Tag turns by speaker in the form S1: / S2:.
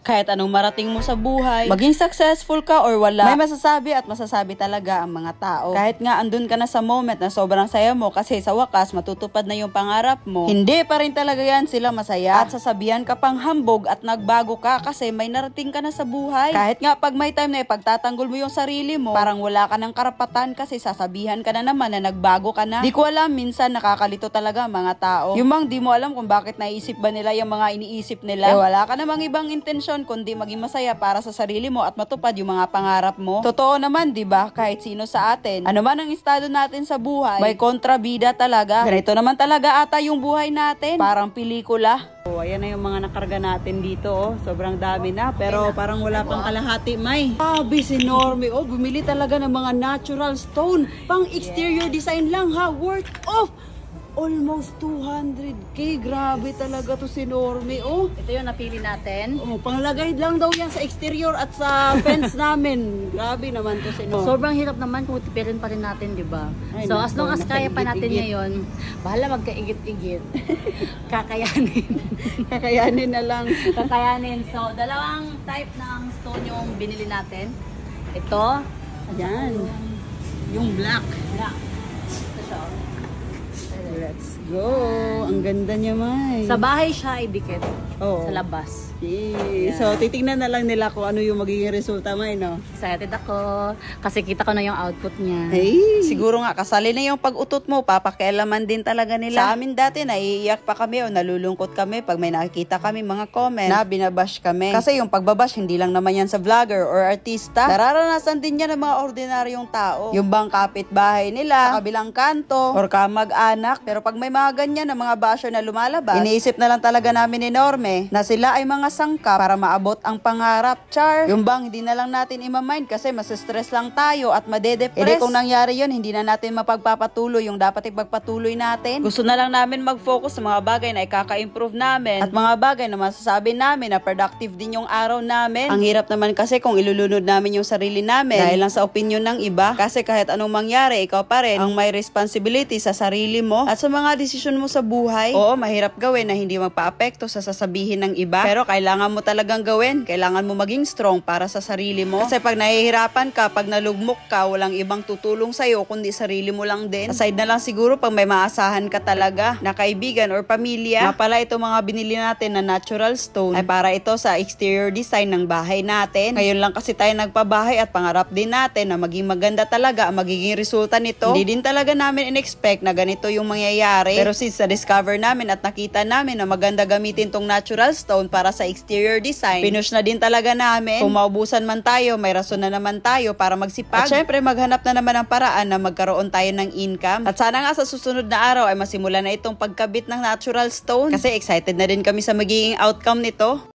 S1: Kahit anong marating mo sa buhay, maging successful ka or wala, may masasabi at masasabi talaga ang mga tao. Kahit nga andun ka na sa moment na sobrang saya mo kasi sa wakas matutupad na yung pangarap mo, hindi pa rin talaga yan sila masaya. At sasabihan ka pang hambog at nagbago ka kasi may narating ka na sa buhay. Kahit nga pag may time na ipagtatanggol mo yung sarili mo, parang wala ka ng karapatan kasi sasabihan ka na naman na nagbago ka na. Di ko alam, minsan nakakalito talaga ang mga tao. Yung mang di mo alam kung bakit naisip ba nila yung mga iniisip nila. Wala ka namang ibang intensyon kundi maging masaya para sa sarili mo at matupad yung mga pangarap mo. Totoo naman, di ba? Kahit sino sa atin, ano man ang estado natin sa buhay, may kontrabida talaga. Ganito naman talaga ata yung buhay natin. Parang pelikula. Ayan na yung mga nakarga natin dito, oh. Sobrang dami na, pero parang wala pang kalahati, May. Sabi si Normie, oh, bumili talaga ng mga natural stone. Pang exterior design lang, ha? Worth of almost 200k. Grabe talaga to si Normie, oh. Ito yung napili natin. Oh, panglagay lang daw yan sa exterior at sa fence namin. Grabe naman to si Normie.
S2: Sobrang hirap naman kung tipirin pa rin natin, di ba? So, as long as kaya pa natin ngayon, bahala magkaigit-igit. Kakayanin.
S1: Kakayanin na lang.
S2: Kakayanin. So, dalawang type ng stone yung binili natin. Ito.
S1: Ayan. Yung black.
S2: Black. Ito siya.
S1: Let's go. Ang ganda niya, May.
S2: Sa bahay siya idikit.
S1: Oh.
S2: Sa labas.
S1: Yeah. So, titingnan na lang nila kung ano yung magiging resulta, May, no?
S2: Excited ako. Kasi kita ko na yung output niya.
S1: Hey. Siguro nga, kasali na yung pag-utot mo, papakialaman din talaga nila. Sa amin dati, naiiyak pa kami o nalulungkot kami pag may nakikita kami mga comment na binabash kami. Kasi yung pagbabash, hindi lang naman yan sa vlogger or artista. Nararanasan din yan ng mga ordinaryong tao. Yung bang kapitbahay nila, sa kabilang kanto, or kamag-anak. Pero pag may mga ganyan na mga basher na lumalabas, iniisip na lang talaga namin ni Norme na sila ay mga sangka para maabot ang pangarap. Char, yung bang hindi na lang natin ima-mind kasi mas-stress lang tayo at madedepress. Hindi kung nangyari yun, hindi na natin mapagpapatuloy yung dapat ipagpatuloy natin. Gusto na lang namin mag-focus sa mga bagay na ikaka-improve namin at mga bagay na masasabi namin na productive din yung araw namin. Ang hirap naman kasi kung ilulunod namin yung sarili namin dahil lang sa opinion ng iba. Kasi kahit anong mangyari, ikaw pa rin ang may responsibility sa sarili mo at sa mga desisyon mo sa buhay. Oo, mahirap gawin na hindi magpa-apekto sa sasabihin ng iba. Pero kailangan mo talagang gawin. Kailangan mo maging strong para sa sarili mo. Kasi pag nahihirapan ka, pag nalugmok ka, walang ibang tutulong sa'yo, kundi sarili mo lang din. Aside na lang siguro pag may maasahan ka talaga na kaibigan or pamilya. Nga pala ito mga binili natin na natural stone ay para ito sa exterior design ng bahay natin. Ngayon lang kasi tayo nagpabahay at pangarap din natin na maging maganda talaga ang magiging resulta nito. Hindi din talaga namin in-expect na ganito yung mangyayari. Pero since na-discover namin at nakita namin na maganda gamitin tong natural stone para sa exterior design, pinush na din talaga namin. Kung maubusan man tayo, may rason na naman tayo para magsipag. At syempre, maghanap na naman ng paraan na magkaroon tayo ng income. At sana nga sa susunod na araw ay masimula na itong pagkabit ng natural stone. Kasi excited na din kami sa magiging outcome nito.